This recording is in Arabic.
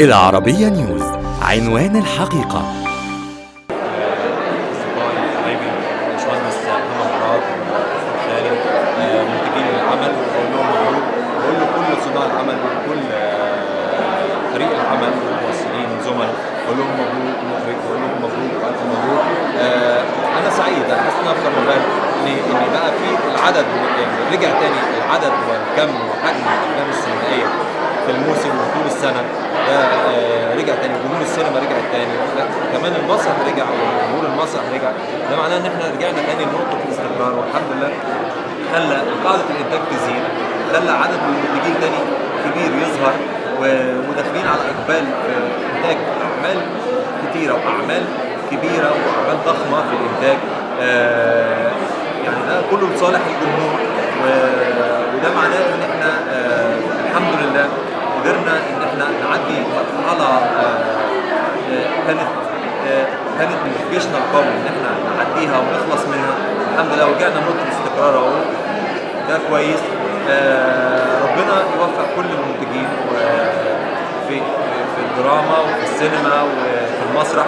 العربية نيوز، عنوان الحقيقة. أصدقائي حبايبي باشمهندس محمد مراد خالد منتجين العمل، بقول لهم مبروك، بقول لكل صناع العمل وكل فريق العمل والممثلين والزملاء، بقول لهم مبروك مخرج، بقول لهم مبروك والف مبروك. انا سعيد، انا حاسس ان انا في رمضان ان بقى في العدد، رجع تاني العدد والكم وحجم الافلام السينمائيه في الموسم وطول السنه ده. رجع تاني، جمهور السينما رجع تاني، كمان المسرح رجع وجمهور المسرح رجع. ده معناه ان احنا رجعنا تاني لنقطه الاستقرار، والحمد لله خلى قاعده الانتاج تزيد، خلى عدد من المنتجين تاني كبير يظهر، وداخلين على اقبال في انتاج اعمال كتيره واعمال كبيره واعمال ضخمه في الانتاج. يعني ده كله لصالح الجمهور، وده معناه ان احنا الحمد لله قدرنا ان احنا نعدي مرحله كانت من جيشنا القومي ان احنا نعديها ونخلص منها. الحمد لله ورجعنا لنقطه استقرار اهو، ده كويس. ربنا يوفق كل المنتجين في الدراما وفي السينما وفي المسرح.